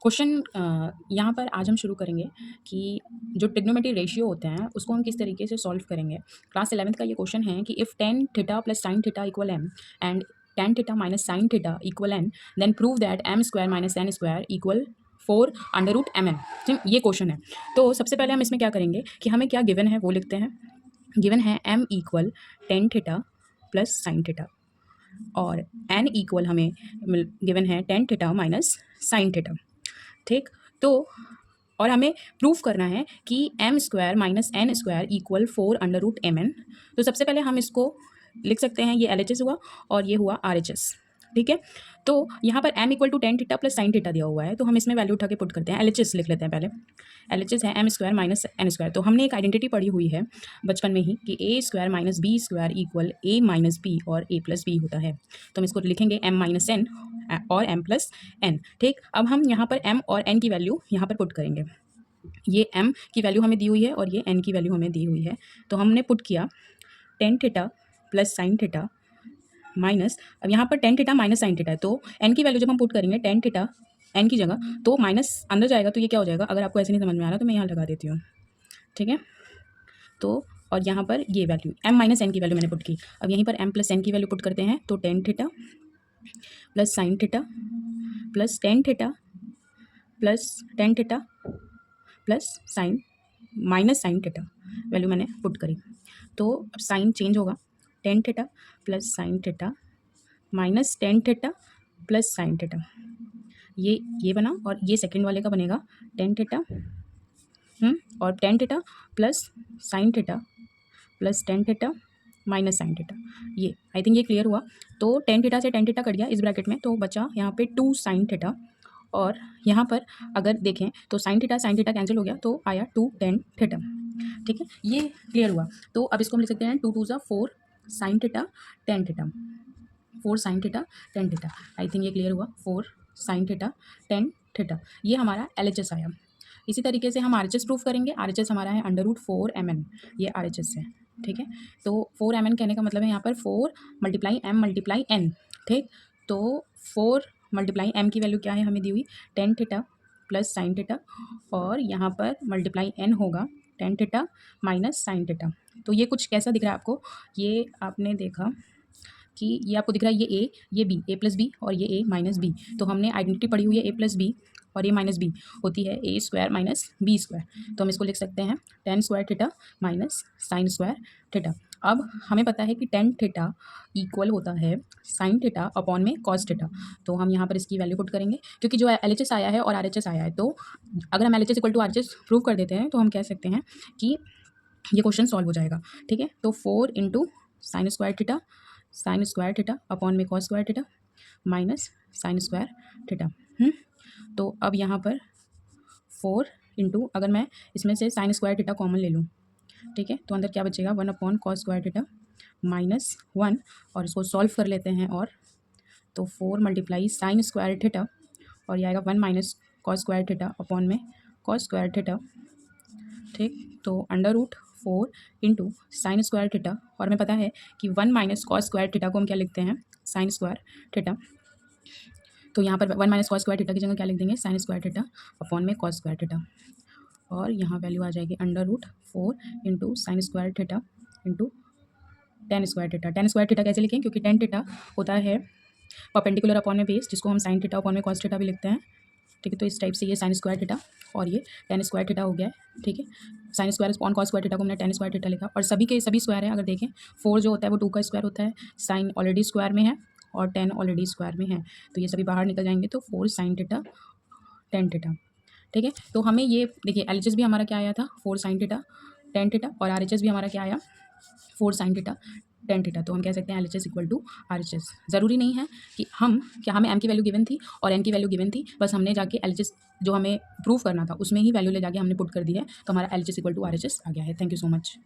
Question यहाँ पर आज हम शुरू करेंगे कि जो ट्रिग्नोमेट्री रेशियो होते हैं उसको हम किस तरीके से सॉल्व करेंगे। क्लास 11th का ये क्वेश्चन है कि if tan theta plus sine theta equal M and tan theta minus sine theta equal N, then prove that M square minus N square equal 4 under root M N. ठीक, ये question है। तो सबसे पहले हम इसमें क्या करेंगे कि हमें क्या गिवन है वो लिखते हैं। गिवन है M equal tan theta plus sine theta और एन इक्वल हमें गिवन है tan theta minus sine theta. ठीक, तो और हमें प्रूफ करना है कि M square minus N square equal 4 under root M N. तो सबसे पहले हम इसको लिख सकते हैं, ये एल एच एस हुआ और ये हुआ आर एच एस। ठीक है, तो यहाँ पर m equal to tan theta plus sine theta दिया हुआ है, तो हम इसमें वैल्यू उठा के पुट करते हैं। एल एच एस लिख लेते हैं पहले। एल एच एस है M square minus N square. तो हमने एक आइडेंटिटी पढ़ी हुई है बचपन में ही कि A square minus B square equal A minus B और ए प्लस बी होता है। तो हम इसको लिखेंगे एम माइनस एन और एम प्लस एन। ठीक, अब हम यहाँ पर m और n की वैल्यू यहाँ पर पुट करेंगे। ये m की वैल्यू हमें दी हुई है और ये n की वैल्यू हमें दी हुई है। तो हमने पुट किया ten theta plus sine theta minus, अब यहाँ पर ten theta minus sine theta है, तो n की वैल्यू जब हम पुट करेंगे टेन थीटा n की जगह, तो माइनस अंदर जाएगा तो ये क्या हो जाएगा। अगर आपको ऐसे नहीं समझ में आ रहा तो मैं यहाँ लगा देती हूँ। ठीक है, तो और यहाँ पर ये वैल्यू m माइनस एन की वैल्यू मैंने पुट की। अब यहीं पर m प्लस एन की वैल्यू पुट करते हैं, तो ten theta plus sine theta plus ten theta plus ten theta plus sign minus sine theta value मैंने पुट करी। तो अब साइन चेंज होगा, tan theta plus sine theta minus ten theta plus sine theta, ये बना। और ये second वाले का बनेगा टेन थीटा और ten theta plus sine theta plus ten theta minus sine theta. ये आई थिंक ये क्लियर हुआ। तो टेन थीटा से टेन थीटा कट गया इस ब्रैकेट में, तो बचा यहाँ पे टू साइन थीटा। और यहाँ पर अगर देखें तो साइन थीटा कैंसिल हो गया, तो आया टू टेन थीटा। ठीक है, ये क्लियर हुआ। तो अब इसको हम लिख सकते हैं टू टू ज़ा four sine theta tan theta, four sine theta tan theta. I think ये क्लियर हुआ, four sine theta tan theta. ये हमारा एल एच एस आया। इसी तरीके से हम आर एच एस प्रूफ करेंगे। आर एच एस हमारा है under root four M N, ये आर एच एस है। ठीक है, तो फोर एम एन कहने का मतलब है यहाँ पर four multiply M multiply N. ठीक, तो फोर मल्टीप्लाई एम की वैल्यू क्या है हमें दी हुई, tan theta plus sine theta, और यहाँ पर मल्टीप्लाई एन होगा tan theta minus sine theta. तो ये कुछ कैसा दिख रहा है आपको, ये आपने देखा कि ये आपको दिख रहा है, ये बी, ए प्लस बी और ये ए माइनस बी। तो हमने आइडेंटिटी पढ़ी हुई है ए प्लस बी और ए माइनस बी होती है ए स्क्वायर माइनस बी स्क्वायर। तो हम इसको लिख सकते हैं ten square theta minus sine square theta. अब हमें पता है कि टेन थीटा इक्वल होता है साइन थीटा अपॉन में कॉस थीटा। तो हम यहाँ पर इसकी वैल्यू पुट करेंगे, क्योंकि जो एल एच एस आया है और आर एच एस आया है, तो अगर हम L H S equal to R H S prove कर देते हैं तो हम कह सकते हैं कि ये क्वेश्चन सॉल्व हो जाएगा। ठीक है, तो four into sine square theta upon में cos square theta minus sine square theta. तो अब यहाँ पर फोर इंटू, अगर मैं इसमें से साइन स्क्वायर थीटा कॉमन ले लूँ, ठीक है, तो अंदर क्या बचेगा, one upon cos square theta minus one, और इसको सॉल्व कर लेते हैं। और तो four multiply sine square theta और ये आएगा one minus cos square theta upon में कॉस स्क्वायर थीटा। ठीक, तो under root four into sine square theta, और हमें पता है कि one minus cos square theta को हम क्या लिखते हैं, साइन स्क्वायर थीटा। तो यहाँ पर one minus cos square theta की जगह क्या लिख देंगे, साइन स्क्वायर थीटा अपॉन में कॉस स्क्वायर थीटा। और यहाँ वैल्यू आ जाएगी under root four into sine square theta into tan square theta. Tan square theta कैसे लिखें, क्योंकि टेन थीटा होता है परपेंडिकुलर अपॉन में बेस, जिसको हम साइन थीटा अपॉन में कॉस थीटा भी लिखते हैं। ठीक है, तो इस टाइप से ये साइन स्क्वायर थीटा और ये टेन स्क्वायर थीटा हो गया है। ठीक है, sine square upon cos square theta को हमने टेन स्क्वायर थीटा लिखा, और सभी के सभी स्क्वायर है। अगर देखें फोर जो होता है वो टू का स्क्वायर होता है, साइन ऑलरेडी स्क्वायर में है और टेन ऑलरेडी स्क्वायर में है, तो ये सभी बाहर निकल जाएंगे। तो four sine theta tan theta. ठीक है, तो हमें ये देखिए एल एच एस भी हमारा क्या आया था, four sine theta tan theta, और आर एच एस भी हमारा क्या आया, four sine theta tan theta. तो हम कह सकते हैं L H S equal to R H S. ज़रूरी नहीं है कि हमें एम की वैल्यू गिवन थी और एन की वैल्यू गिवन थी, बस हमने जाके एल एच एस जो हमें प्रूव करना था उसमें ही वैल्यू ले जाके हमने पुट कर दी है, तो हमारा L H S equal to R H S आ गया है। Thank you so much.